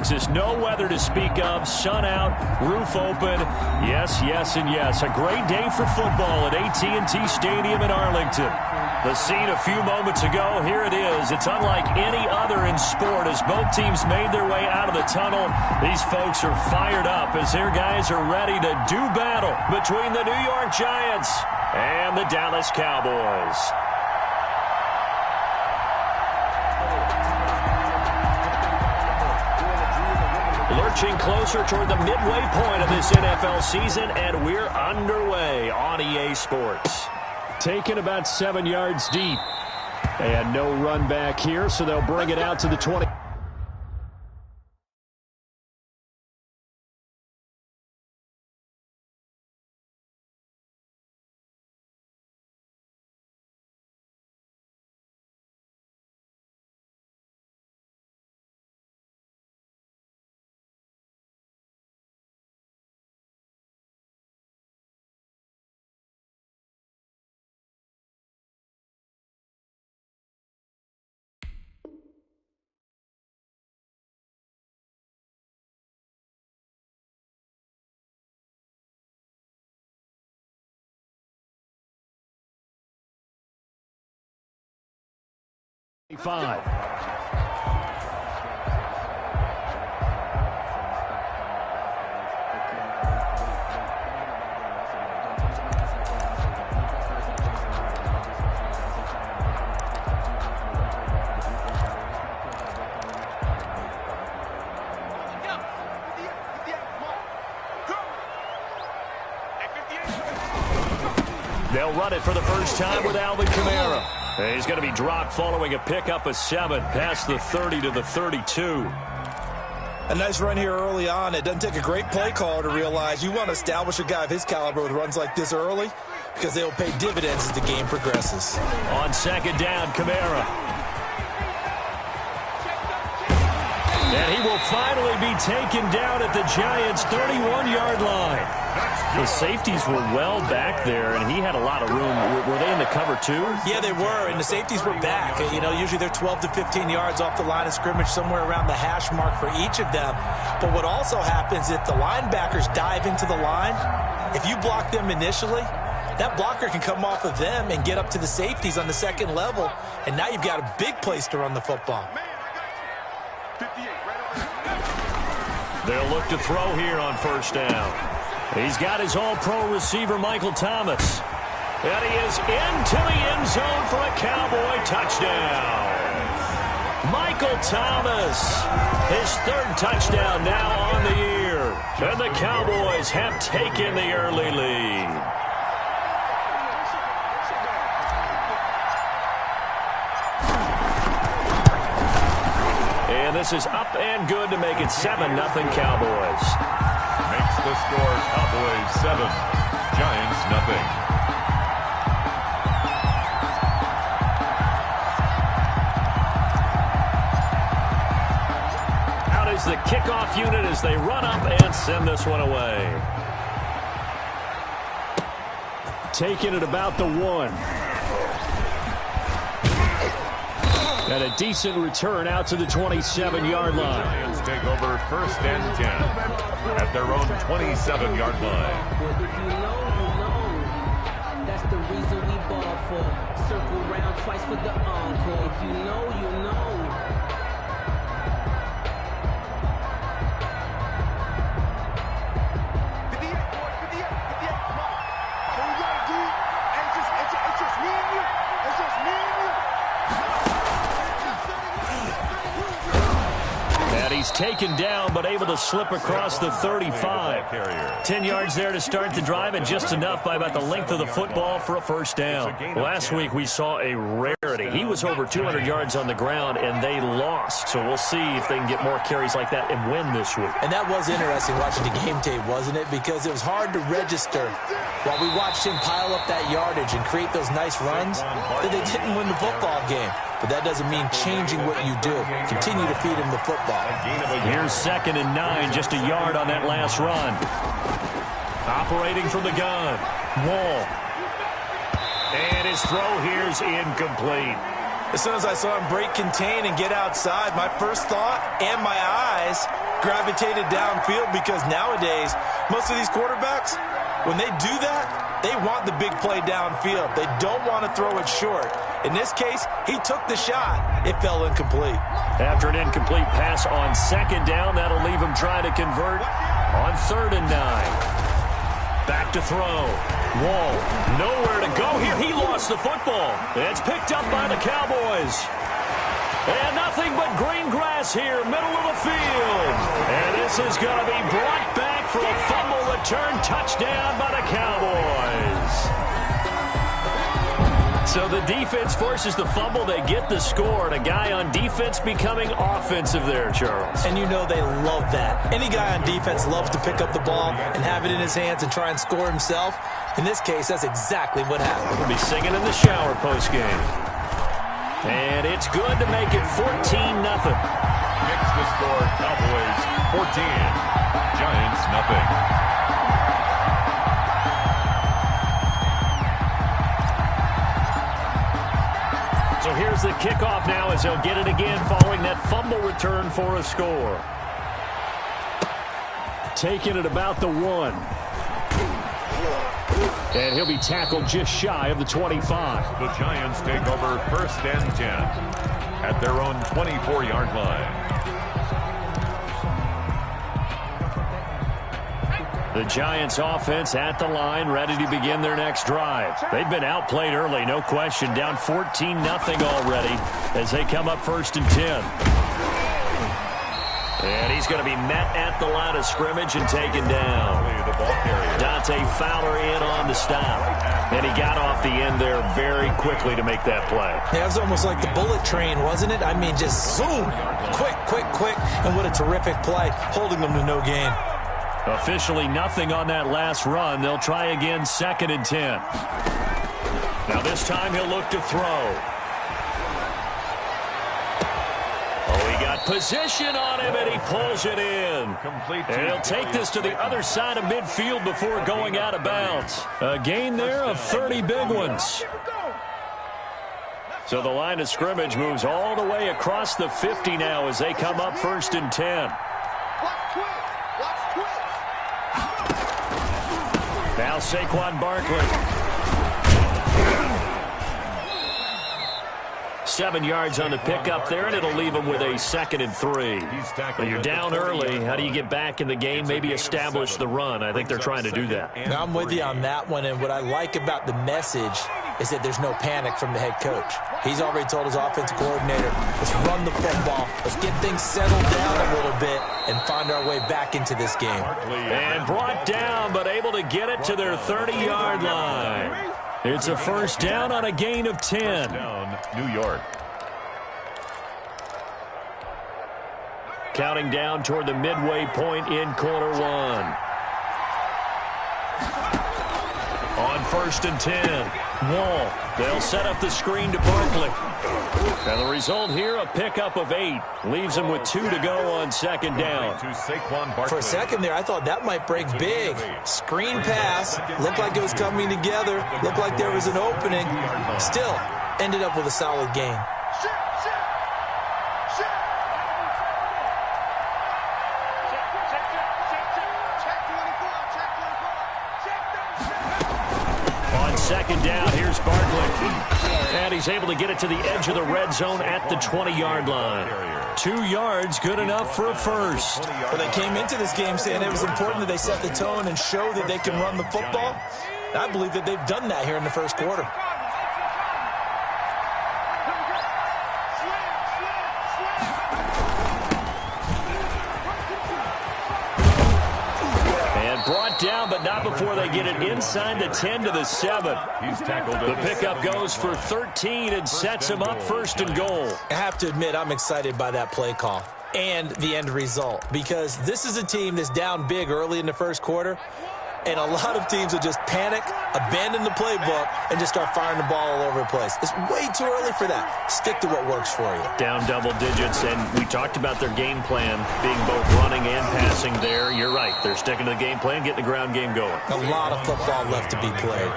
Texas. No weather to speak of. Sun out, roof open. Yes, yes, and yes. A great day for football at AT&T Stadium in Arlington. The scene a few moments ago, here it is. It's unlike any other in sport as both teams made their way out of the tunnel. These folks are fired up as their guys are ready to do battle between the New York Giants and the Dallas Cowboys. Lurching closer toward the midway point of this NFL season, and we're underway on EA Sports. Taken about 7 yards deep. And no run back here, so they'll bring it out to the 20. Five. They'll run it for the first time with Alvin Kamara. He's going to be dropped following a pickup of 7 past the 30 to the 32. A nice run here early on. It doesn't take a great play caller to realize you want to establish a guy of his caliber with runs like this early because they will pay dividends as the game progresses. On second down, Kamara. And he will finally be taken down at the Giants' 31-yard line. The safeties were well back there, and he had a lot of room. Were they in the cover, too? Yeah, they were, and the safeties were back. You know, usually they're 12 to 15 yards off the line of scrimmage, somewhere around the hash mark for each of them. But what also happens, if the linebackers dive into the line, if you block them initially, that blocker can come off of them and get up to the safeties on the second level, and now you've got a big place to run the football. They'll look to throw here on first down. He's got his all-pro receiver, Michael Thomas. And he is into the end zone for a Cowboy touchdown. Michael Thomas, his 3rd touchdown now on the year. And the Cowboys have taken the early lead. And this is up and good to make it 7-0 Cowboys. Makes the score Cowboys 7, Giants 0. Out is the kickoff unit as they run up and send this one away. Taking it about the 1. And a decent return out to the 27-yard line. Giants take over 1st and 10 at their own 27-yard line. If you know, you know. That's the reason we ball for. Circle round twice for the encore. If you know, you know. He's taken down, but able to slip across the 35. 10 yards there to start the drive, and just enough by about the length of the football for a first down. Last week, we saw a rarity. He was over 200 yards on the ground, and they lost. So we'll see if they can get more carries like that and win this week. And that was interesting watching the game tape, wasn't it? Because it was hard to register while we watched him pile up that yardage and create those nice runs that they didn't win the football game. But that doesn't mean changing what you do. Continue to feed him the football. Here's 2nd and 9, just a yard on that last run. Operating from the gun, Wall. And his throw here's incomplete. As soon as I saw him break contain and get outside, my first thought and my eyes gravitated downfield because nowadays, most of these quarterbacks, when they do that, they want the big play downfield. They don't want to throw it short. In this case, he took the shot. It fell incomplete. After an incomplete pass on second down, that'll leave him trying to convert on 3rd and 9. Back to throw. Wall, nowhere to go here. He lost the football. It's picked up by the Cowboys. And nothing but green grass here, middle of the field. And this is going to be brought back for a fumble return touchdown by the Cowboys. So the defense forces the fumble. They get the score. And a guy on defense becoming offensive there, Charles. And you know they love that. Any guy on defense loves to pick up the ball and have it in his hands and try and score himself. In this case, that's exactly what happened. We'll be singing in the shower postgame. And it's good to make it 14-0. Makes the score Cowboys 14, Giants nothing. So here's the kickoff now as they'll get it again following that fumble return for a score. Taking it about the 1. And he'll be tackled just shy of the 25. The Giants take over 1st and 10 at their own 24-yard line. The Giants offense at the line, ready to begin their next drive. They've been outplayed early, no question. Down 14-0 already as they come up 1st and 10. And he's going to be met at the line of scrimmage and taken down. Dante Fowler in on the stop. And he got off the end there very quickly to make that play. Yeah, it was almost like the bullet train, wasn't it? I mean, just zoom. Quick, quick, quick. And what a terrific play, holding them to no gain. Officially nothing on that last run. They'll try again 2nd and 10. Now this time he'll look to throw. Oh, he got position on him and he pulls it in. And he'll take this to the other side of midfield before going out of bounds. A gain there of 30 big ones. So the line of scrimmage moves all the way across the 50 now as they come up 1st and 10. Now Saquon Barkley. 7 yards on the pickup there, and it'll leave him with a 2nd and 3. But you're down early. How do you get back in the game? Maybe establish the run. I think they're trying to do that. Now I'm with you on that one, and what I like about the message is that there's no panic from the head coach. He's already told his offensive coordinator, let's run the football, let's get things settled down a little bit and find our way back into this game. And brought down, but able to get it to their 30-yard line. It's a 1st down on a gain of 10. Down, New York. Counting down toward the midway point in quarter 1. On 1st and 10. Wall. They'll set up the screen to Barkley. And the result here, a pickup of 8. Leaves him with 2 to go on 2nd down. For a second there, I thought that might break big. Screen pass. Looked like it was coming together. Looked like there was an opening. Still, ended up with a solid gain. On 2nd down, here's Barkley. And he's able to get it to the edge of the red zone at the 20-yard line. 2 yards, good enough for a 1st. Well, they came into this game saying it was important that they set the tone and show that they can run the football. I believe that they've done that here in the 1st quarter. Brought down, but not before they get it inside the 10 to the 7. He's tackled. The pickup goes for 13 and sets him up 1st and goal. I have to admit, I'm excited by that play call and the end result because this is a team that's down big early in the 1st quarter, and a lot of teams will just panic, abandon the playbook, and just start firing the ball all over the place. It's way too early for that. Stick to what works for you. Down double digits, and we talked about their game plan being both running and passing there. You're right. They're sticking to the game plan, getting the ground game going. A lot of football left to be played.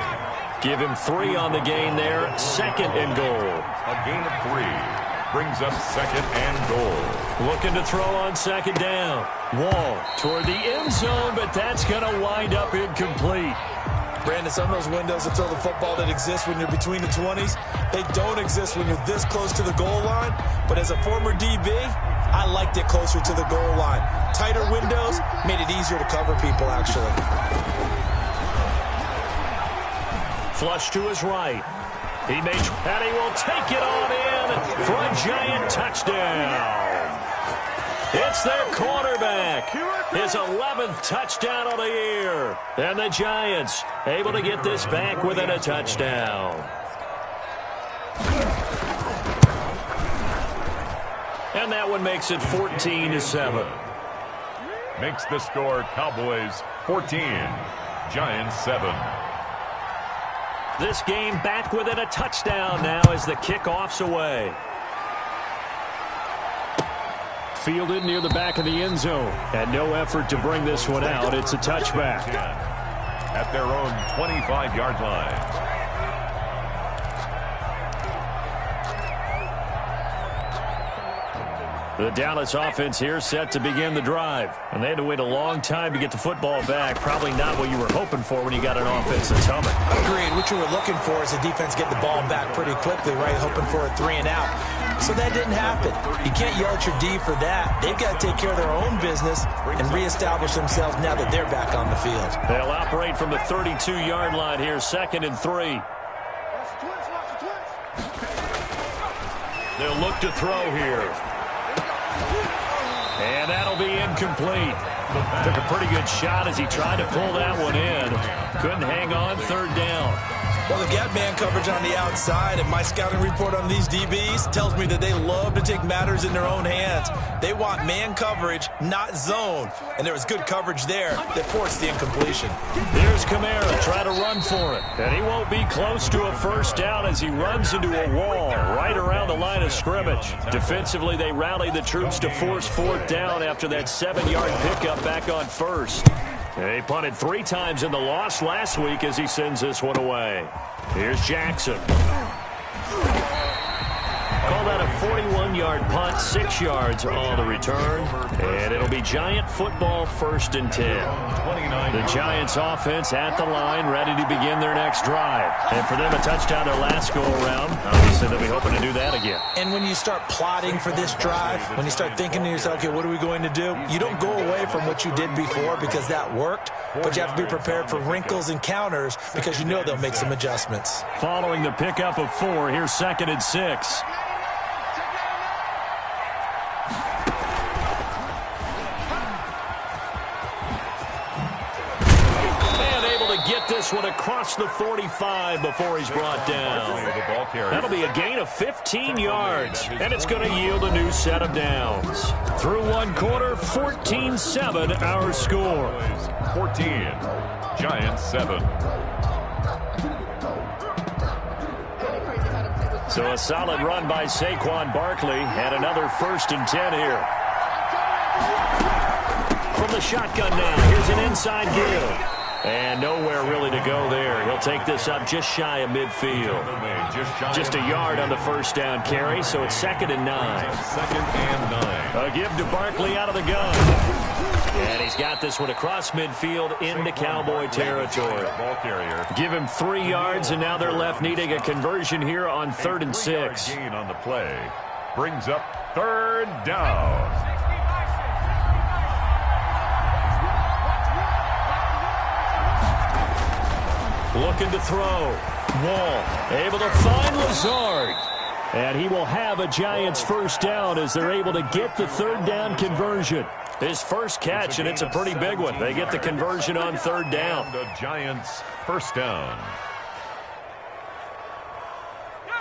Give him 3 on the gain there. 2nd and goal. A gain of 3 brings up 2nd and goal. Looking to throw on second down. Wall toward the end zone, but that's going to wind up incomplete. Brandon, some of those windows to throw the football that exist when you're between the 20s, they don't exist when you're this close to the goal line. But as a former DB, I liked it closer to the goal line. Tighter windows made it easier to cover people, actually. Flush to his right. And he will take it on in for a Giant touchdown. It's their quarterback. His 11th touchdown of the year. And the Giants able to get this back within a touchdown. And that one makes it 14-7. Makes the score Cowboys 14, Giants 7. This game back within a touchdown now as the kickoff's away. Fielded near the back of the end zone. And no effort to bring this one out. It's a touchback. At their own 25-yard line. The Dallas offense here set to begin the drive. And they had to wait a long time to get the football back. Probably not what you were hoping for when you got an offense that's humming. Agreed. What you were looking for is the defense get the ball back pretty quickly, right? Hoping for a 3 and out. So that didn't happen. You can't yell at your D for that. They've got to take care of their own business and reestablish themselves now that they're back on the field. They'll operate from the 32-yard line here, 2nd and 3. They'll look to throw here. And that'll be incomplete. Took a pretty good shot as he tried to pull that one in. Couldn't hang on, 3rd down. Well, they've got man coverage on the outside, and my scouting report on these DBs tells me that they love to take matters in their own hands. They want man coverage, not zone. And there was good coverage there that forced the incompletion. Here's Kamara, try to run for it. And he won't be close to a 1st down as he runs into a wall right around the line of scrimmage. Defensively, they rally the troops to force 4th down after that 7-yard pickup back on 1st. They punted 3 times in the loss last week as he sends this one away. Here's Jackson. Call that a 41-yard punt, 6 yards on the return. And it'll be Giant football, 1st and 10. The Giants offense at the line, ready to begin their next drive. And for them, a touchdown their last go-around. Obviously, they'll be hoping to do that again. And when you start plotting for this drive, when you start thinking to yourself, okay, what are we going to do? You don't go away from what you did before because that worked, but you have to be prepared for wrinkles and counters because you know they'll make some adjustments. Following the pickup of 4, here's 2nd and 6. Get this one across the 45 before he's brought down. That'll be a gain of 15 yards, and it's going to yield a new set of downs. Through 1 quarter, 14-7 our score. 14, Giants 7. So a solid run by Saquon Barkley, and another 1st and 10 here. From the shotgun now, here's an inside give. And nowhere really to go there. He'll take this up just shy of midfield. Just a yard on the 1st down carry, so it's 2nd and 9. 2nd and 9. A give to Barkley out of the gun. And he's got this one across midfield into Cowboy territory. Give him 3 yards, and now they're left needing a conversion here on 3rd and 6. Gain on the play. Brings up 3rd down. Looking to throw. Wall able to find Lazard. And he will have a Giants 1st down as they're able to get the 3rd down conversion. His first catch, and it's a pretty big one. They get the conversion on 3rd down. The Giants 1st down.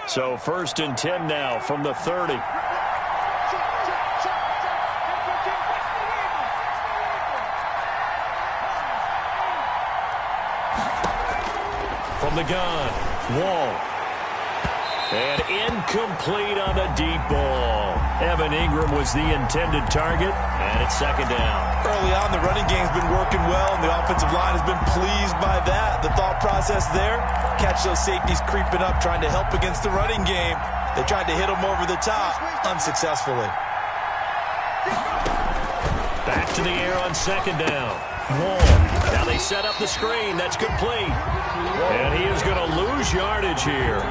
So 1st and 10 now from the 30. From the gun, Wall. And incomplete on the deep ball. Evan Ingram was the intended target, and it's 2nd down. Early on, the running game's been working well, and the offensive line has been pleased by that. The thought process there, catch those safeties creeping up, trying to help against the running game. They tried to hit them over the top, unsuccessfully. in the air on second down. Wall. Now they set up the screen. That's complete. And he is going to lose yardage here.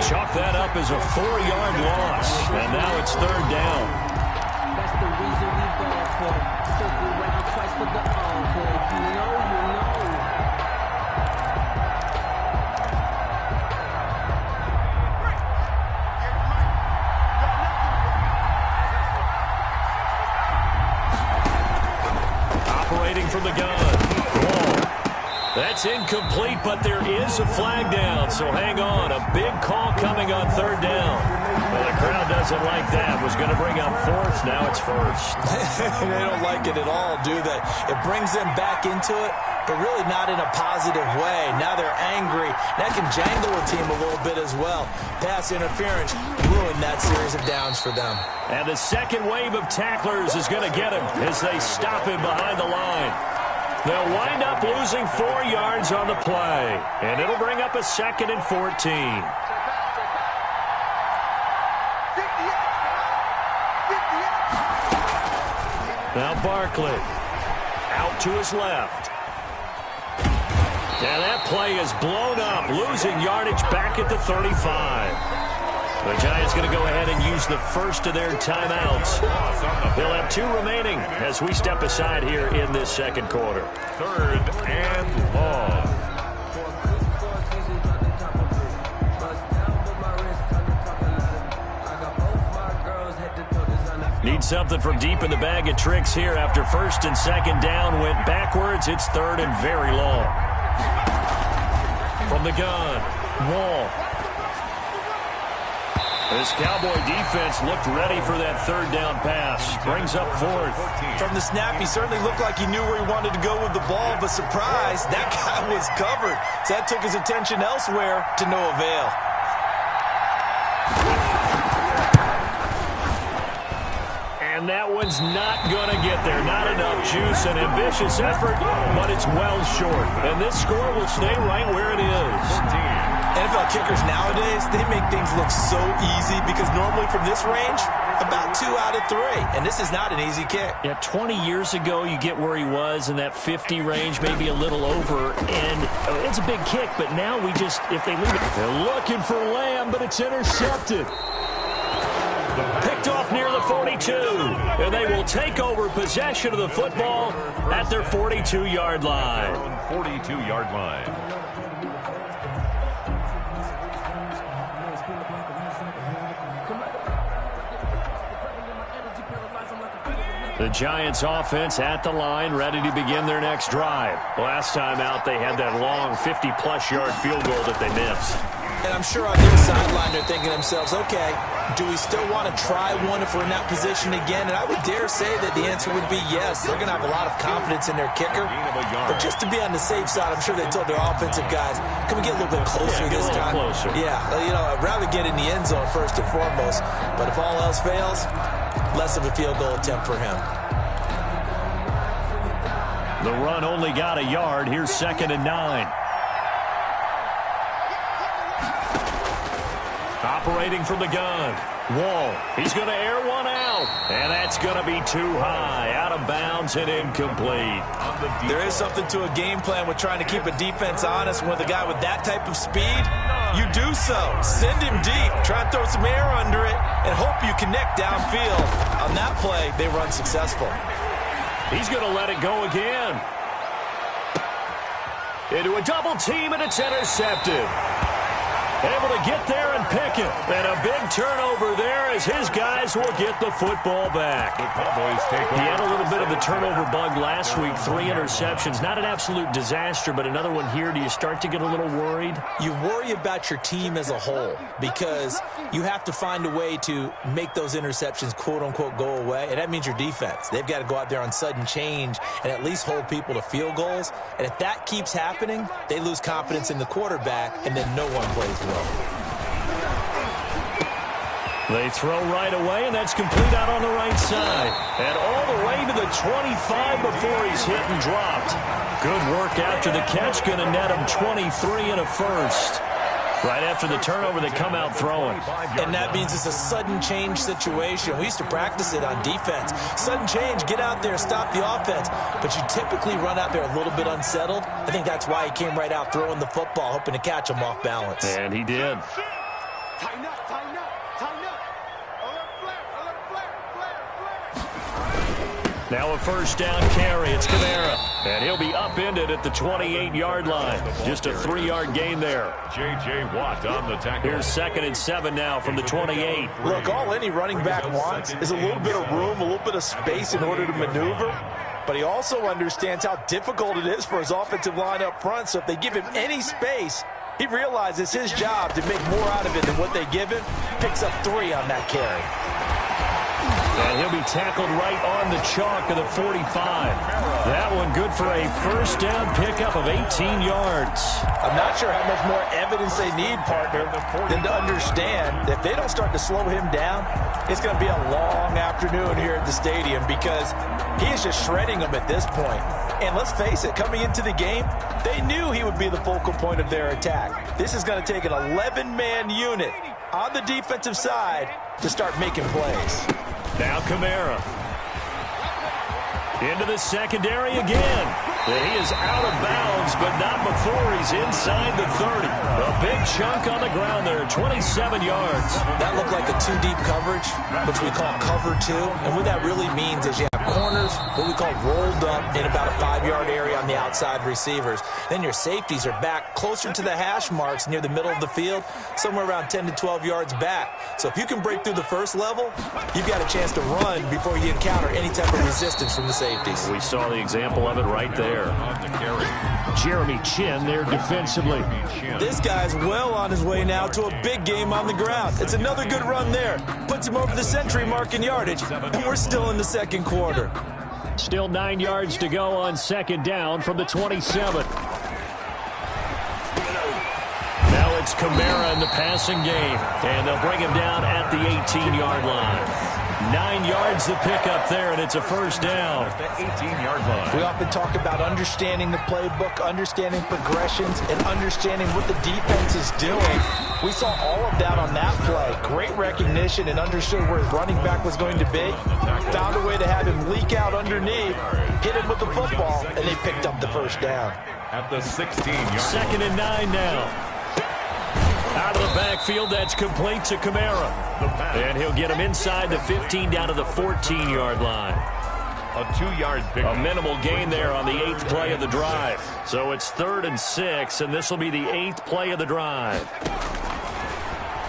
Chalk that up as a 4-yard loss. And now it's third down. That's the reason we ball for. Circle round twice for the encore. If you know, you know. Operating from the gun. Wall. That's incomplete, but there is a flag down, so hang on. A big call coming on third down. Well, the crowd doesn't like that. Was going to bring up fourth. Now it's first. They don't like it at all, do they? It brings them back into it, but really not in a positive way. Now they're angry. That can jangle a team a little bit as well. Pass interference ruined that series of downs for them. And the second wave of tacklers is going to get him as they stop him behind the line. They'll wind up losing 4 yards on the play, and it'll bring up a 2nd and 14. Now Barkley out to his left. And that play is blown up, losing yardage back at the 35. The Giants going to go ahead and use the first of their timeouts. They'll have 2 remaining as we step aside here in this second quarter. 3rd and long. Need something from deep in the bag of tricks here after 1st and 2nd down went backwards. It's 3rd and very long. From the gun, Wall. This Cowboy defense looked ready for that 3rd down pass. Brings up 4th. From the snap, he certainly looked like he knew where he wanted to go with the ball, but surprise, that guy was covered. So that took his attention elsewhere to no avail. And that one's not going to get there. Not enough juice. An ambitious effort, but it's well short. And this score will stay right where it is. NFL kickers nowadays, they make things look so easy because normally from this range, about 2 out of 3. And this is not an easy kick. Yeah, 20 years ago, you get where he was in that 50 range, maybe a little over. And it's a big kick, but now we just, if they leave it, they're looking for Lamb, but it's intercepted. Picked off near the 42. And they will take over possession of the football at their 42-yard line. 42-yard line. The Giants offense at the line, ready to begin their next drive. Last time out, they had that long 50-plus yard field goal that they missed. And I'm sure on their sideline, they're thinking to themselves, okay, do we still want to try one if we're in that position again? And I would dare say that the answer would be yes. They're going to have a lot of confidence in their kicker. But just to be on the safe side, I'm sure they told their offensive guys, can we get a little bit closer this time? Closer. Yeah, you know, I'd rather get in the end zone first and foremost. But if all else fails, less of a field goal attempt for him. The run only got a yard. Here's 2nd and 9. Operating from the gun. Wall. He's going to air one out. And that's going to be too high. Out of bounds and incomplete. There is something to a game plan with trying to keep a defense honest. With a guy with that type of speed, you do so. Send him deep. Try and throw some air under it and hope you connect downfield. On that play, they were unsuccessful. He's going to let it go again. Into a double team, and it's intercepted. Able to get there and pick it. And a big turnover there as his guys will get the football back. The Cowboys take over. He had a little bit of the turnover bug last week. 3 interceptions. Not an absolute disaster, but another one here. Do you start to get a little worried? You worry about your team as a whole because you have to find a way to make those interceptions, quote-unquote, go away. And that means your defense. They've got to go out there on sudden change and at least hold people to field goals. And if that keeps happening, they lose confidence in the quarterback, and then no one plays well. They throw right away, and that's complete out on the right side. And all the way to the 25 before he's hit and dropped. Good work after the catch. Going to net him 23 and a first. Right after the turnover, they come out throwing. And that means it's a sudden change situation. We used to practice it on defense. Sudden change, get out there, stop the offense. But you typically run out there a little bit unsettled. I think that's why he came right out throwing the football, hoping to catch him off balance. And he did. Tighten up, tighten up, tighten up. Now a first down carry. It's Kamara. And he'll be upended at the 28-yard line. Just a 3-yard gain there. J.J. Watt on the tackle. Here's 2nd and 7 now from the 28. Look, all any running back wants is a little bit of room, a little bit of space in order to maneuver. But he also understands how difficult it is for his offensive line up front. So if they give him any space, he realizes his job to make more out of it than what they give him. Picks up 3 on that carry. And he'll be tackled right on the chalk of the 45. That one good for a first down pickup of 18 yards. I'm not sure how much more evidence they need, partner, than to understand that if they don't start to slow him down, it's going to be a long afternoon here at the stadium because he is just shredding them at this point. And let's face it, coming into the game, they knew he would be the focal point of their attack. This is going to take an 11-man unit on the defensive side to start making plays. Now Kamara. Into the secondary again. He is out of bounds, but not before he's inside the 30. A big chunk on the ground there, 27 yards. That looked like a 2-deep coverage, which we call cover 2. And what that really means is you have corners, what we call rolled up in about a 5-yard area on the outside receivers. Then your safeties are back closer to the hash marks near the middle of the field, somewhere around 10 to 12 yards back. So if you can break through the first level, you've got a chance to run before you encounter any type of resistance from the safeties. We saw the example of it right there. Jeremy Chin there defensively. This guy's well on his way now to a big game on the ground. It's another good run there. Puts him over the century mark in yardage, and we're still in the second quarter. Still 9 yards to go on 2nd down from the 27. Now it's Kamara in the passing game, and they'll bring him down at the 18-yard line. 9 yards to pick up there, and it's a first down. At the 18-yard line. We often talk about understanding the playbook, understanding progressions, and understanding what the defense is doing. We saw all of that on that play. Great recognition and understood where his running back was going to be. Found a way to have him leak out underneath, hit him with the football, and they picked up the first down. At the 16-yard line. 2nd and 9 now. Out of the backfield, that's complete to Kamara. And he'll get him inside the 15 down to the 14-yard line. A 2-yard pick. A minimal gain there on the 8th play of the drive. So it's 3rd and 6, and this will be the 8th play of the drive.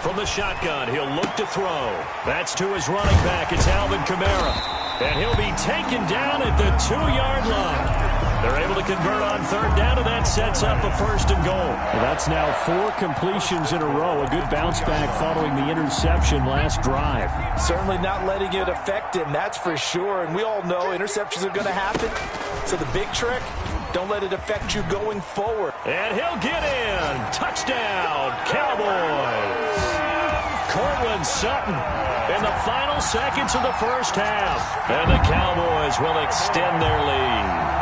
From the shotgun, he'll look to throw. That's to his running back. It's Alvin Kamara. And he'll be taken down at the 2-yard line. They're able to convert on 3rd down, and that sets up a 1st and goal. Well, that's now 4 completions in a row. A good bounce back following the interception last drive. Certainly not letting it affect him, that's for sure. And we all know interceptions are going to happen. So the big trick, don't let it affect you going forward. And he'll get in. Touchdown, Cowboys. Cortland Sutton in the final seconds of the first half. And the Cowboys will extend their lead.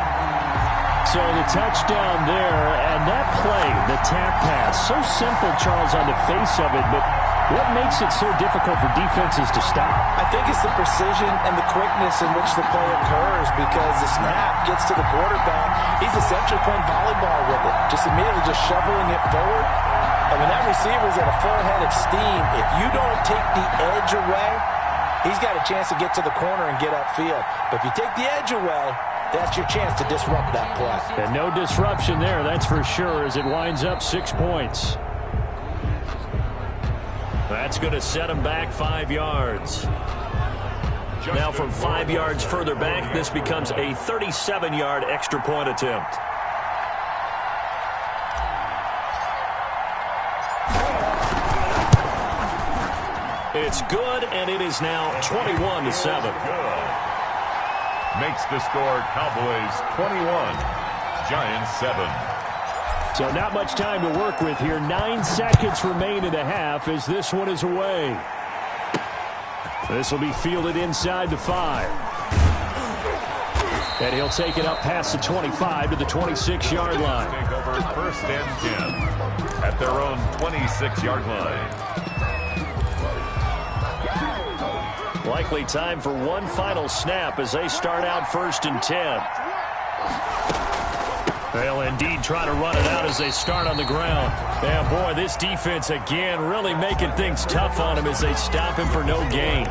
So the touchdown there, and that play, the tap pass, so simple, Charles, on the face of it, but what makes it so difficult for defenses to stop? I think it's the precision and the quickness in which the play occurs because the snap gets to the quarterback. He's essentially playing volleyball with it, just immediately just shoveling it forward. And when that receiver's at a full head of steam, if you don't take the edge away, he's got a chance to get to the corner and get upfield. But if you take the edge away, that's your chance to disrupt that play. And no disruption there, that's for sure, as it winds up 6 points. That's going to set him back 5 yards. Now from 5 yards further back, this becomes a 37-yard extra point attempt. It's good, and it is now 21-7. Makes the score Cowboys 21, Giants 7. So not much time to work with here. 9 seconds remain in the half as this one is away. This will be fielded inside the 5. And he'll take it up past the 25 to the 26-yard line. Take over first and 10 at their own 26-yard line. Likely time for one final snap as they start out first and 10. They'll indeed try to run it out as they start on the ground. And boy, this defense again really making things tough on him as they stop him for no gain.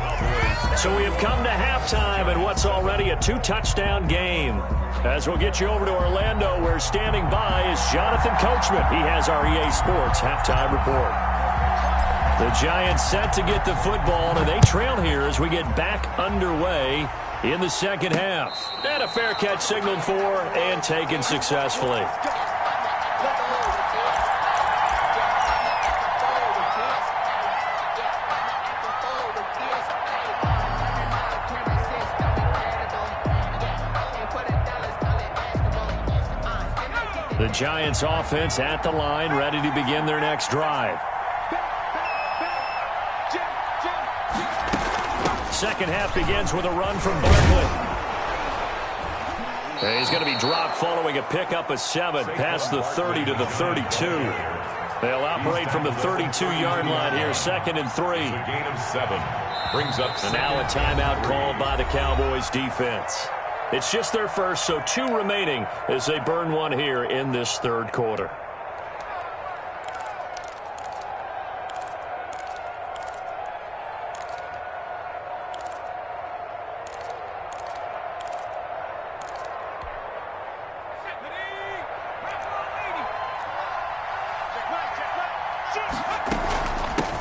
So we have come to halftime in what's already a 2-touchdown game. As we'll get you over to Orlando, where standing by is Jonathan Coachman. He has our EA Sports halftime report. The Giants set to get the football, and they trail here as we get back underway in the second half. And a fair catch signaled for and taken successfully. The Giants offense at the line, ready to begin their next drive. Second half begins with a run from Barkley. And he's going to be dropped following a pickup of 7 past the 30 to the 32. They'll operate from the 32-yard line here, 2nd and 3. A gain of 7 brings up. And now a timeout called by the Cowboys defense. It's just their first, so 2 remaining as they burn one here in this third quarter.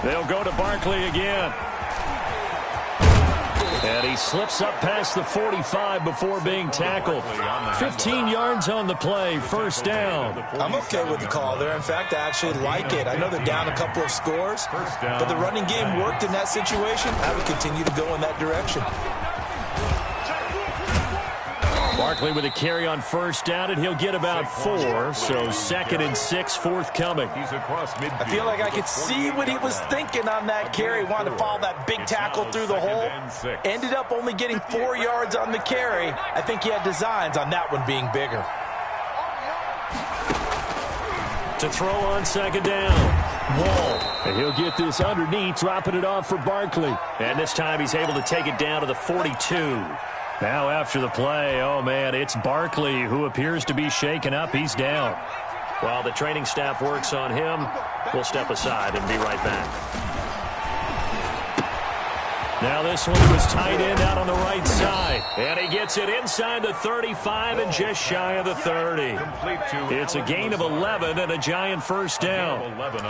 They'll go to Barkley again. And he slips up past the 45 before being tackled. 15 yards on the play, first down. I'm okay with the call there. In fact, I actually like it. I know they're down a couple of scores, but the running game worked in that situation. I would continue to go in that direction. Barkley with a carry on first down, and he'll get about 4, so 2nd and 6 forthcoming. He's across midfield. I feel like I could see what he was thinking on that carry. Wanted to follow that big tackle through the hole. Ended up only getting 4 yards on the carry. I think he had designs on that one being bigger. To throw on second down. Wall. And he'll get this underneath, dropping it off for Barkley. And this time he's able to take it down to the 42. Now after the play, oh man, it's Barkley who appears to be shaken up. He's down. While the training staff works on him, we'll step aside and be right back. Now this one was tight end out on the right side. And he gets it inside the 35 and just shy of the 30. It's a gain of 11 and a Giant first down.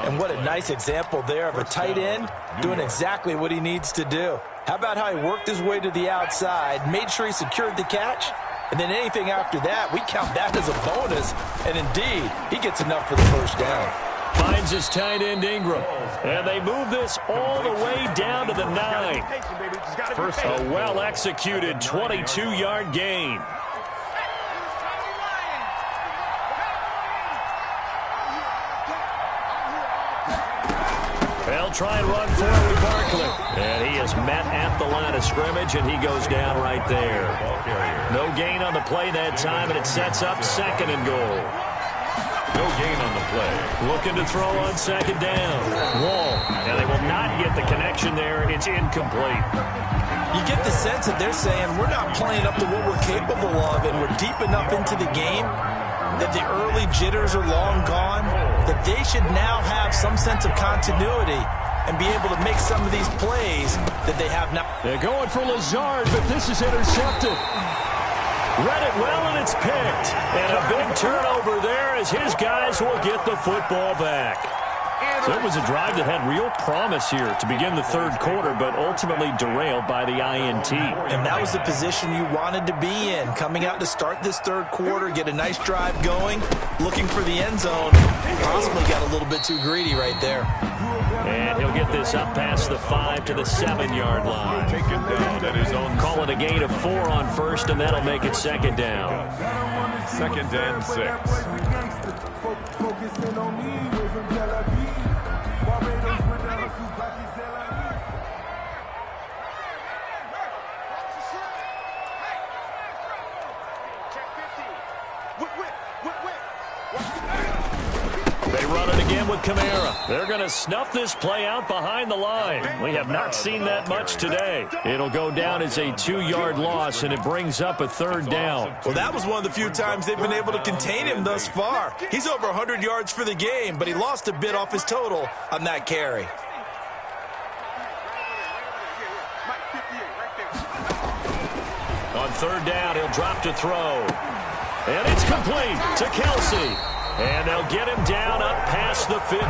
And what a nice example there of a tight end doing exactly what he needs to do. How about how he worked his way to the outside, made sure he secured the catch, and then anything after that, we count that as a bonus. And indeed, he gets enough for the first down. Finds his tight end Ingram. And they move this all the way down to the 9. A well-executed 22-yard gain. They'll try and run forward with Barkley. And he is met at the line of scrimmage, and he goes down right there. No gain on the play that time, and it sets up 2nd and goal. No gain on the play. Looking to throw on second down. Wall. And they will not get the connection there. It's incomplete. You get the sense that they're saying we're not playing up to what we're capable of, and we're deep enough into the game that the early jitters are long gone, that they should now have some sense of continuity and be able to make some of these plays that they have now. They're going for Lazard, but this is intercepted. Read it well, and it's picked. And a big turnover there as his guys will get the football back. So it was a drive that had real promise here to begin the third quarter, but ultimately derailed by the INT. And that was the position you wanted to be in, coming out to start this third quarter, get a nice drive going, looking for the end zone. Possibly got a little bit too greedy right there. And he'll get this up past the 5 to the 7-yard line. Take it down at his own. Call it a gain of 4 on first, and that'll make it second down. 2nd and 6. They run it again with Kamara. They're going to snuff this play out behind the line. We have not seen that much today. It'll go down as a 2-yard loss, and it brings up a 3rd down. Well, that was one of the few times they've been able to contain him thus far. He's over 100 yards for the game, but he lost a bit off his total on that carry. On 3rd down, he'll drop to throw. And it's complete to Kelsey. And they'll get him down up past the 15.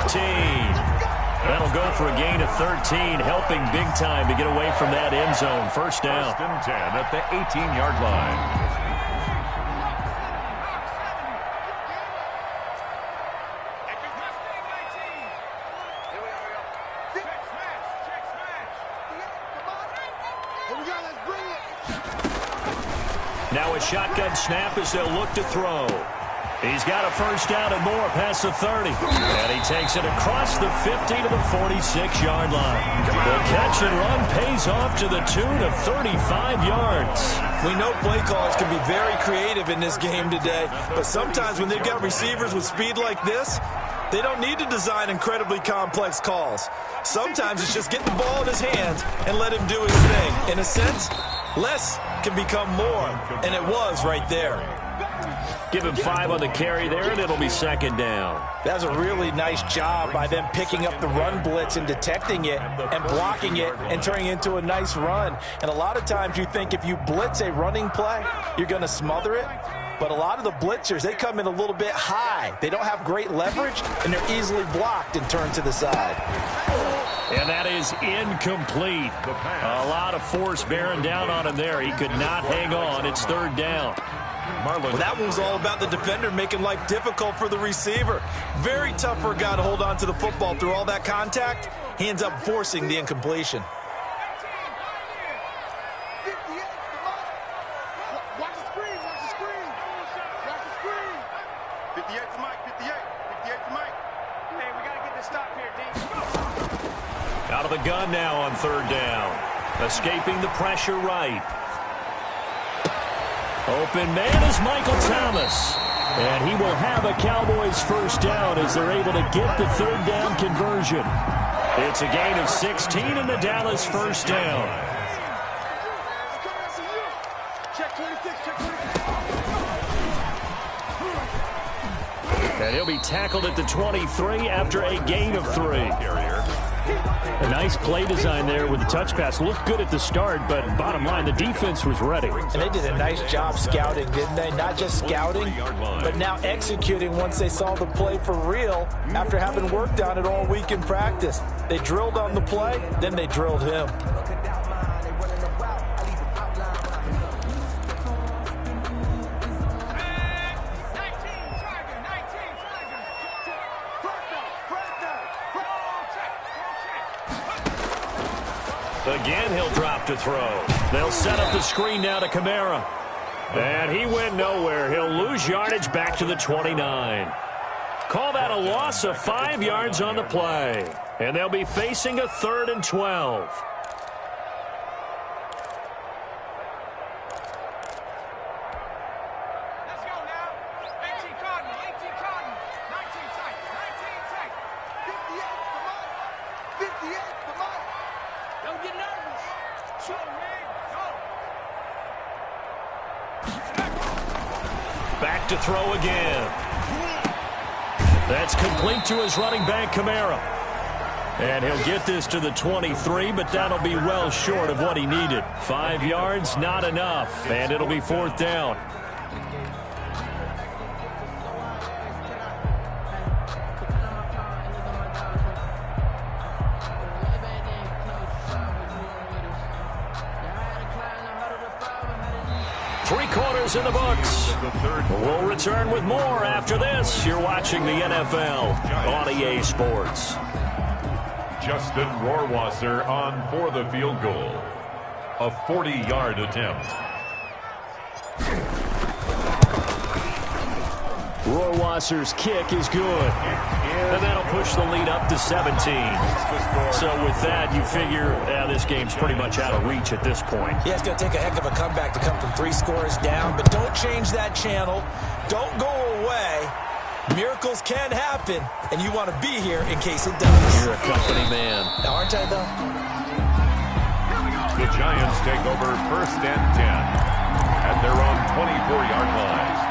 That'll go for a gain of 13, helping big time to get away from that end zone. 1st down. 1st and 10 at the 18-yard line. Now a shotgun snap as they'll look to throw. He's got a 1st down and more past the 30. And he takes it across the 50 to the 46-yard line. The catch and run pays off to the tune of 35 yards. We know play callers can be very creative in this game today, but sometimes when they've got receivers with speed like this, they don't need to design incredibly complex calls. Sometimes it's just get the ball in his hands and let him do his thing. In a sense, less can become more, and it was right there. Give him 5 on the carry there, and it'll be 2nd down. That was a really nice job by them picking up the run blitz and detecting it and blocking it and turning it into a nice run. And a lot of times you think if you blitz a running play, you're going to smother it. But a lot of the blitzers, they come in a little bit high. They don't have great leverage, and they're easily blocked and turned to the side. And that is incomplete. A lot of force bearing down on him there. He could not hang on. It's 3rd down. Well, that one was all about the defender making life difficult for the receiver. Very tough for a guy to hold on to the football through all that contact. He ends up forcing the incompletion. Watch the screen, watch the screen. Watch the screen. 58 to Mike, 58 to Mike. Hey, we got to get this stop here, D. Out of the gun now on 3rd down. Escaping the pressure right. Open man is Michael Thomas. And he will have a Cowboys 1st down as they're able to get the 3rd down conversion. It's a gain of 16 and the Dallas 1st down. Check 26, check 26. And he'll be tackled at the 23 after a gain of 3. A nice play design there with the touch pass. Looked good at the start, but bottom line, the defense was ready. And they did a nice job scouting, didn't they? Not just scouting, but now executing once they saw the play for real after having worked on it all week in practice. They drilled on the play, then they drilled him. Again, he'll drop to throw. They'll set up the screen now to Kamara. And he went nowhere. He'll lose yardage back to the 29. Call that a loss of 5 yards on the play. And they'll be facing a 3rd and 12. Let's go now. 18 Cardinal, 18 Cardinal. 19 tight, 19 tight. 58 to Mike. Don't get nervous. Shoot, man. Go. Back to throw again. That's complete to his running back, Kamara. And he'll get this to the 23, but that'll be well short of what he needed. 5 yards, not enough, and it'll be 4th down. Three-quarters in the books. We'll return with more after this. You're watching the NFL on EA Sports. Justin Rohrwasser on for the field goal. A 40-yard attempt. Rohrwasser's kick is good. And that'll push the lead up to 17. So with that, you figure this game's pretty much out of reach at this point. Yeah, it's going to take a heck of a comeback to come from 3 scores down, but don't change that channel. don't go away. Miracles can happen, and you want to be here in case it does. You're a company man. Aren't I, though? The Giants take over 1st and 10 at their own 24-yard line.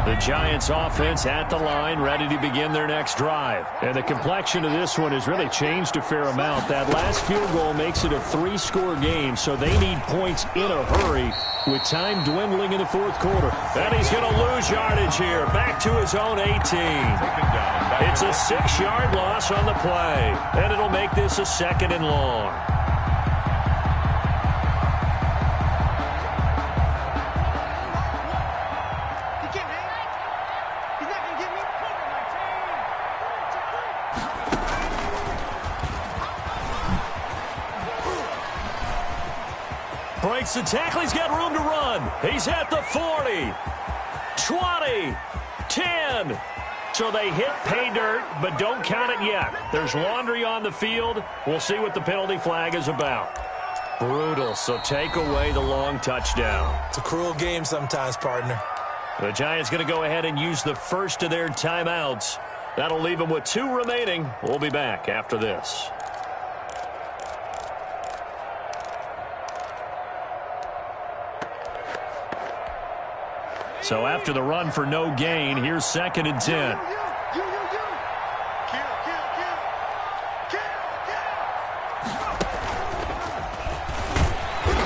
The Giants offense at the line, ready to begin their next drive. And the complexion of this one has really changed a fair amount. That last field goal makes it a 3-score game, so they need points in a hurry with time dwindling in the 4th quarter. And he's going to lose yardage here, back to his own 18. It's a 6-yard loss on the play, and it'll make this a 2nd and long. Breaks the tackle. He's got room to run. He's at the 40, 20, 10. So they hit pay dirt, but don't count it yet. There's laundry on the field. We'll see what the penalty flag is about. Brutal, so take away the long touchdown. It's a cruel game sometimes, partner. The Giants going to go ahead and use the first of their timeouts. That'll leave them with 2 remaining. We'll be back after this. So after the run for no gain, here's 2nd and 10.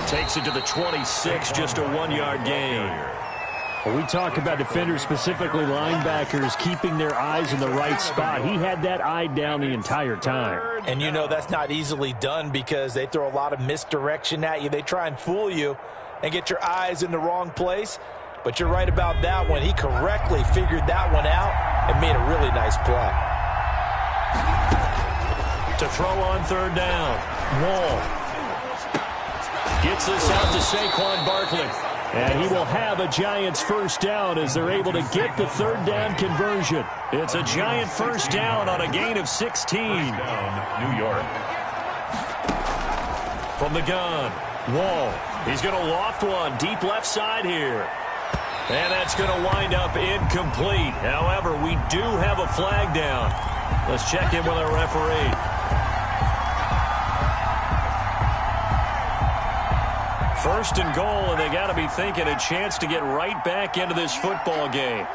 Takes it to the 26, just a 1-yard gain. Well, we talk about defenders, specifically linebackers, keeping their eyes in the right spot. He had that eye down the entire time. And you know that's not easily done because they throw a lot of misdirection at you. They try and fool you and get your eyes in the wrong place. But you're right about that one. He correctly figured that one out and made a really nice play. To throw on 3rd down. Wall gets this out to Saquon Barkley. And he will have a Giants 1st down as they're able to get the 3rd down conversion. It's a Giant 1st down on a gain of 16. Down, New York. From the gun, Wall. He's going to loft one deep left side here. And that's going to wind up incomplete. However, we do have a flag down. Let's check in with our referee. First and goal, and they got to be thinking a chance to get right back into this football game.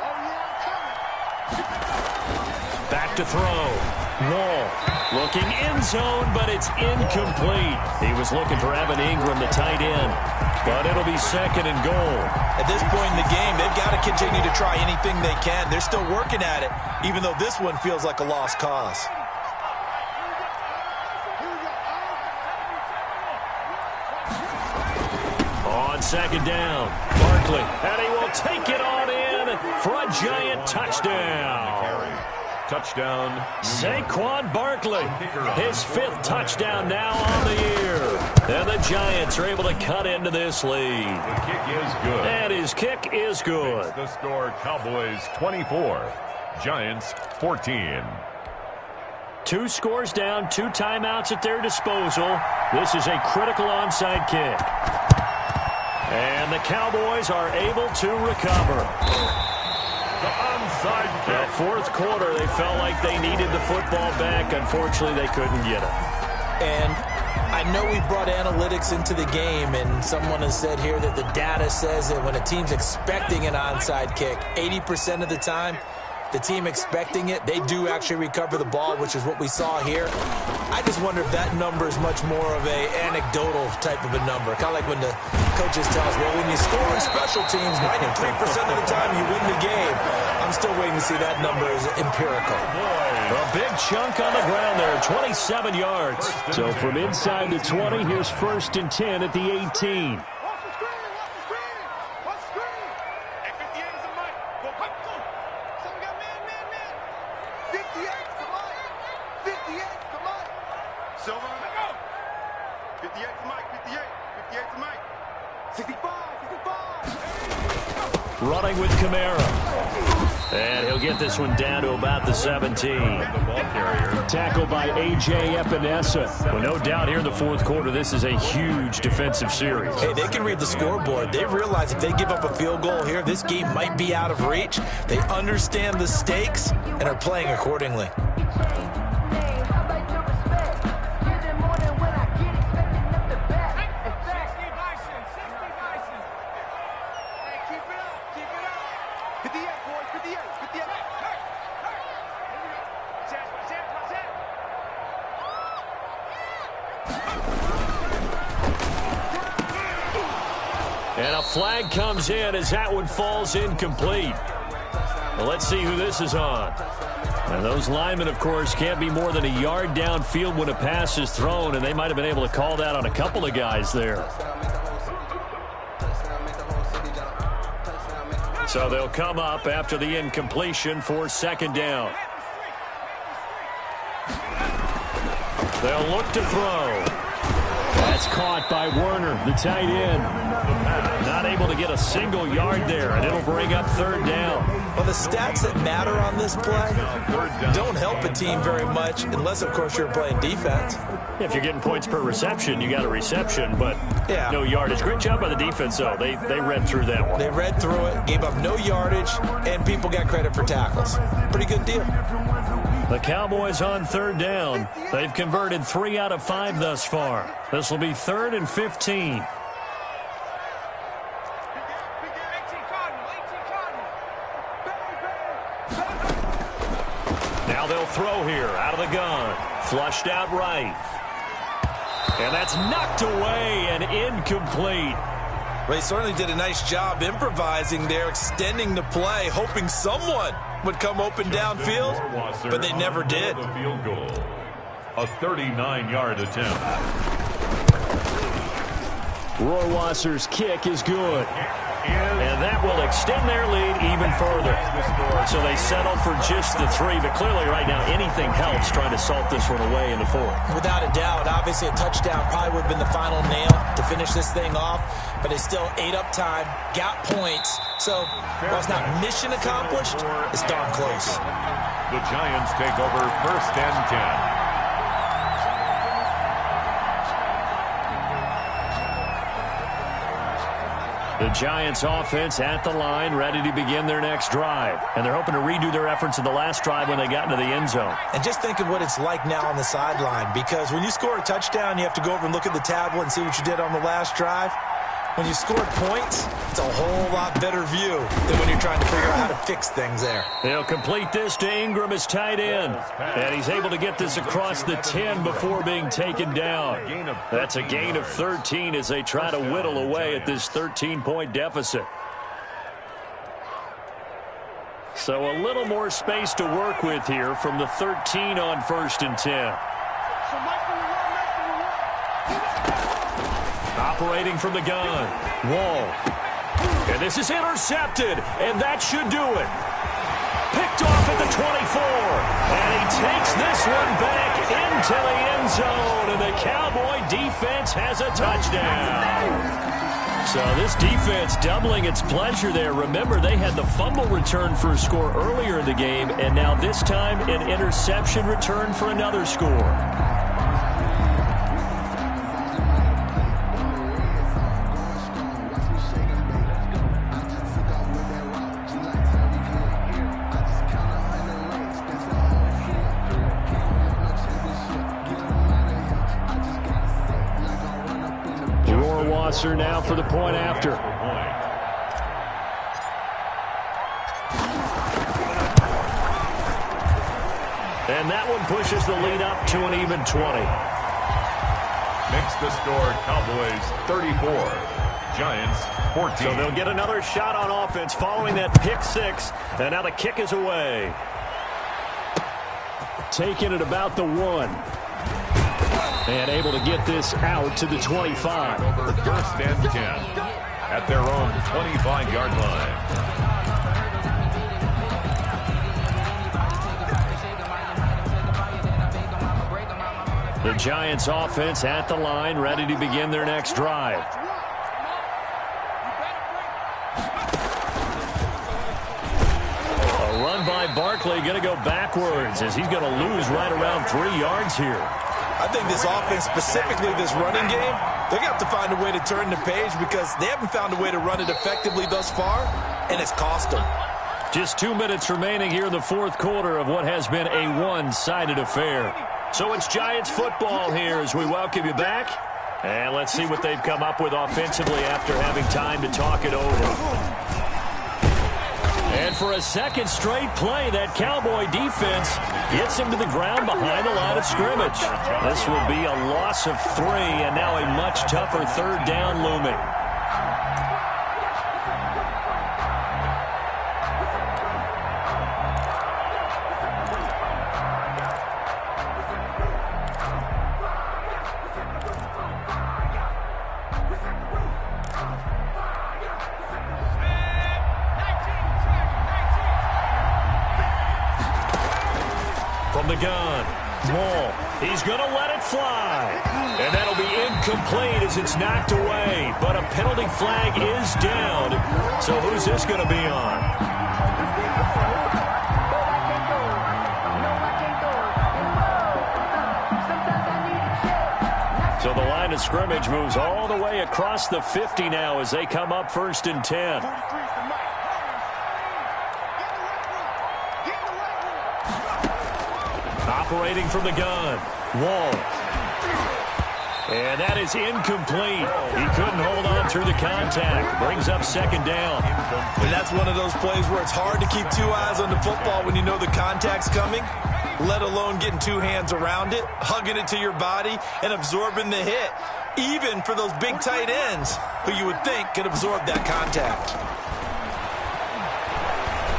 Back to throw. Wall looking end zone, but it's incomplete. He was looking for Evan Ingram, the tight end. But it'll be 2nd and goal. At this point in the game, they've got to continue to try anything they can. They're still working at it, even though this one feels like a lost cause. On 2nd down, Barkley, and he will take it on in for a Giant touchdown. Touchdown. Saquon Barkley, his 5th touchdown now on the year. And the Giants are able to cut into this lead. The kick is good. And his kick is good. Makes the score Cowboys 24, Giants 14. 2 scores down, 2 timeouts at their disposal. This is a critical onside kick. And the Cowboys are able to recover. The onside kick. Now, 4th quarter, they felt like they needed the football back. Unfortunately, they couldn't get it. And I know we brought analytics into the game, and someone has said here that the data says that when a team's expecting an onside kick, 80% of the time, the team expecting it, they do actually recover the ball, which is what we saw here. I just wonder if that number is much more of a anecdotal type of a number. Kind of like when the coaches tell us, well, when you score in special teams, 93% of the time you win the game. I'm still waiting to see that number as empirical. A big chunk on the ground there, 27 yards. So from inside the 20, here's 1st and 10 at the 18. 65. Running with Kamara. And he'll get this one down to about the 17. The ball carrier. Tackled by A.J. Epinesa. Well, no doubt here in the fourth quarter, this is a huge defensive series. Hey, they can read the scoreboard. They realize if they give up a field goal here, this game might be out of reach. They understand the stakes and are playing accordingly. And a flag comes in as that one falls incomplete. Well, let's see who this is on. And those linemen, of course, can't be more than a yard downfield when a pass is thrown, and they might have been able to call that on a couple of guys there. So they'll come up after the incompletion for second down. They'll look to throw. That's caught by Werner, the tight end. Not able to get a single yard there, and it'll bring up third down. Well, the stats that matter on this play don't help a team very much unless, of course, you're playing defense. If you're getting points per reception, you got a reception, but Yeah. no yardage. Great job by the defense, though. They read through that one. They read through it, gave up no yardage, and people got credit for tackles. Pretty good deal. The Cowboys on third down. They've converted 3 out of 5 thus far. This will be 3rd and 15. Now they'll throw here out of the gun. Flushed out right. And that's knocked away and incomplete. They certainly did a nice job improvising there, extending the play, hoping someone would come open downfield, but they never did. The field goal. A 39-yard attempt. Rohrwasser's kick is good. And that will extend their lead even further. So they settle for just the 3, but clearly right now anything helps trying to salt this one away in the 4th. Without a doubt, obviously a touchdown probably would have been the final nail to finish this thing off, but they still ate up time, got points. So while it's not mission accomplished, it's darn close. The Giants take over 1st and 10. The Giants offense at the line, ready to begin their next drive. And they're hoping to redo their efforts in the last drive when they got into the end zone. And just think of what it's like now on the sideline, because when you score a touchdown, you have to go over and look at the tablet and see what you did on the last drive. When you scored points, it's a whole lot better view than when you're trying to figure out how to fix things there. They'll complete this to Ingram as tight end. And he's able to get this across the 10 before being taken down. That's a gain of 13 as they try to whittle away at this 13-point deficit. So a little more space to work with here from the 13 on 1st and 10. Operating from the gun. Wall. And this is intercepted. And that should do it. Picked off at the 24. And he takes this one back into the end zone. And the Cowboy defense has a touchdown. So this defense doubling its pleasure there. Remember, they had the fumble return for a score earlier in the game. And now this time an interception return for another score. Now for the point after. And that one pushes the lead up to an even 20. Makes the score Cowboys 34, Giants 14. So they'll get another shot on offense following that pick 6. And now the kick is away. Taking it about the 1. And able to get this out to the 25. Over 1st and 10 at their own 25-yard line. The Giants offense at the line, ready to begin their next drive. Barkley going to go backwards as he's going to lose right around 3 yards here. I think this offense, specifically this running game, they're going to have to find a way to turn the page because they haven't found a way to run it effectively thus far, and it's cost them. Just 2 minutes remaining here in the fourth quarter of what has been a one-sided affair. So it's Giants football here as we welcome you back. And let's see what they've come up with offensively after having time to talk it over. And for a second straight play, that Cowboy defense gets him to the ground behind the line of scrimmage. This will be a loss of 3, and now a much tougher third down looming. From the gun, Wall, he's going to let it fly. And that'll be incomplete as it's knocked away. But a penalty flag is down. So who's this going to be on? So the line of scrimmage moves all the way across the 50 now as they come up 1st and 10. Operating from the gun, Wall. And that is incomplete. He couldn't hold on through the contact. Brings up 2nd down. And that's one of those plays where it's hard to keep 2 eyes on the football when you know the contact's coming, let alone getting 2 hands around it, hugging it to your body, and absorbing the hit, even for those big tight ends who you would think could absorb that contact.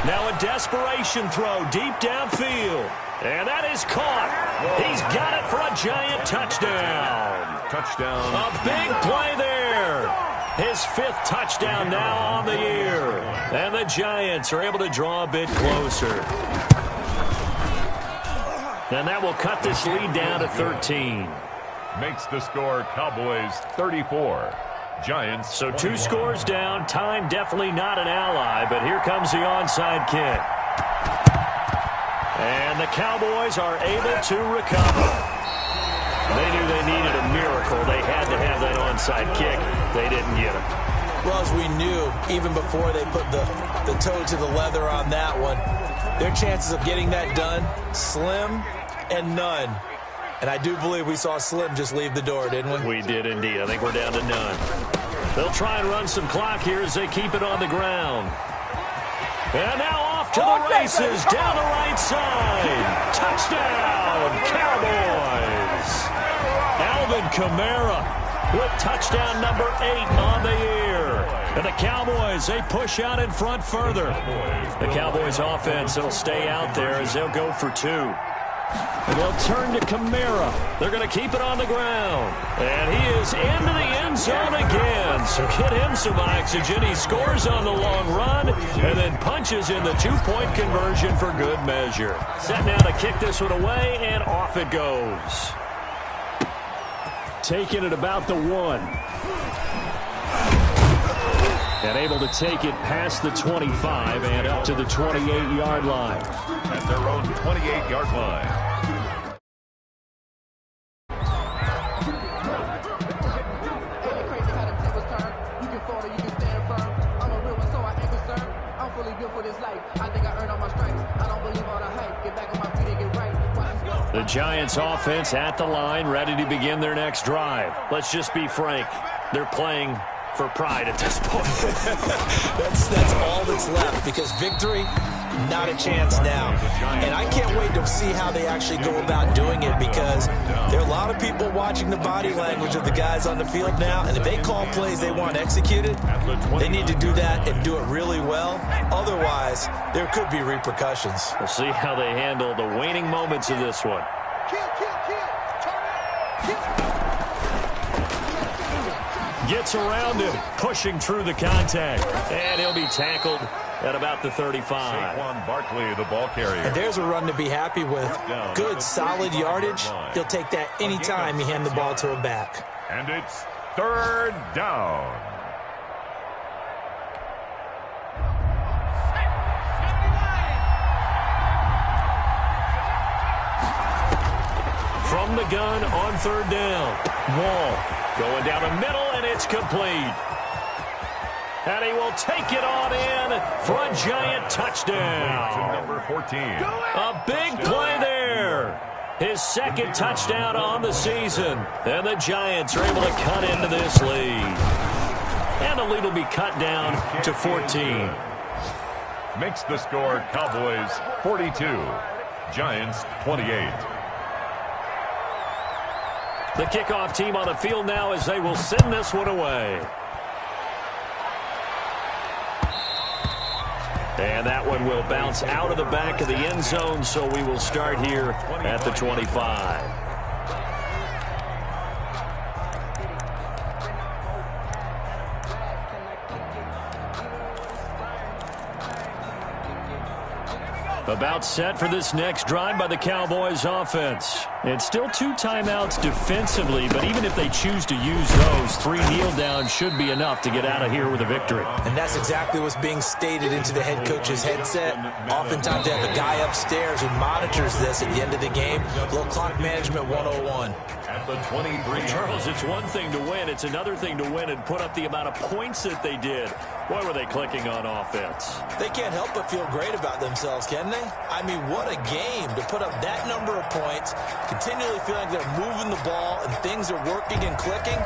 Now a desperation throw deep downfield. And that is caught. He's got it for a Giant touchdown. Touchdown. A big play there. His 5th touchdown now on the year. And the Giants are able to draw a bit closer. And that will cut this lead down to 13. Makes the score Cowboys 34. Giants. So 2 scores down. Time definitely not an ally, but here comes the onside kick. And the Cowboys are able to recover. They knew they needed a miracle. They had to have that onside kick. They didn't get it. Well, as we knew, even before they put the toe to the leather on that one, their chances of getting that done, slim and none. And I do believe we saw Slim just leave the door, didn't we? We did indeed. I think we're down to none. They'll try and run some clock here as they keep it on the ground. And now off to the races, down the right side. Touchdown, Cowboys. Alvin Kamara with touchdown number 8 on the year. And the Cowboys, they push out in front further. The Cowboys offense will stay out there as they'll go for 2. And they'll turn to Kamara. They're going to keep it on the ground. And he is into the end zone again. So get him some oxygen. He scores on the long run and then punches in the 2-point conversion for good measure. Set now to kick this one away, and off it goes. Taking it about the 1. And able to take it past the 25 and up to the 28-yard line. At their own 28-yard line. The Giants offense at the line, ready to begin their next drive. Let's just be frank. They're playing for pride at this point. that's all that's left, because victory, not a chance now. And I can't wait to see how they actually go about doing it, because there are a lot of people watching the body language of the guys on the field now, and if they call plays they want executed, they need to do that and do it really well. Otherwise, there could be repercussions. We'll see how they handle the waning moments of this one. Gets around him, pushing through the contact, and he'll be tackled at about the 35. Saquon Barkley, the ball carrier. And there's a run to be happy with. Good, solid yardage. He'll take that anytime you hand the ball to him back. And it's 3rd down. from the gun on third down. Wall going down the middle, and it's complete. And he will take it on in for a giant touchdown. Number 14. A big play there. His second touchdown on the season. And the Giants are able to cut into this lead. And the lead will be cut down to 14. Makes the score Cowboys 42, Giants 28. The kickoff team on the field now as they will send this one away. And that one will bounce out of the back of the end zone, so we will start here at the 25. About set for this next drive by the Cowboys offense. It's still 2 timeouts defensively, but even if they choose to use those, 3 kneel downs should be enough to get out of here with a victory. And that's exactly what's being stated into the head coach's headset. Oftentimes they have a guy upstairs who monitors this at the end of the game. A little clock management 101. At the 23. Charles, it's one thing to win. It's another thing to win and put up the amount of points that they did. Boy, were they clicking on offense. They can't help but feel great about themselves, can they? I mean, what a game to put up that number of points, continually feeling like they're moving the ball and things are working and clicking.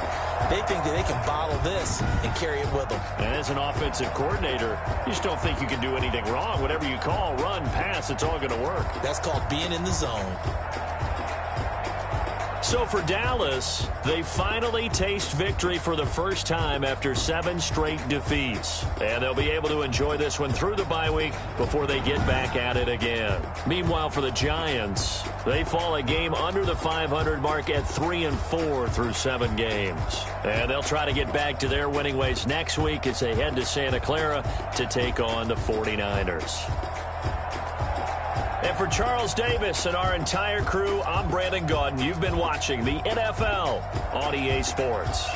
They think that they can bottle this and carry it with them. And as an offensive coordinator, you just don't think you can do anything wrong. Whatever you call, run, pass, it's all going to work. That's called being in the zone. So for Dallas, they finally taste victory for the first time after 7 straight defeats. And they'll be able to enjoy this one through the bye week before they get back at it again. Meanwhile, for the Giants, they fall a game under the 500 mark at 3-4 through 7 games. And they'll try to get back to their winning ways next week as they head to Santa Clara to take on the 49ers. And for Charles Davis and our entire crew, I'm Brandon Gaudin. You've been watching the NFL on EA Sports.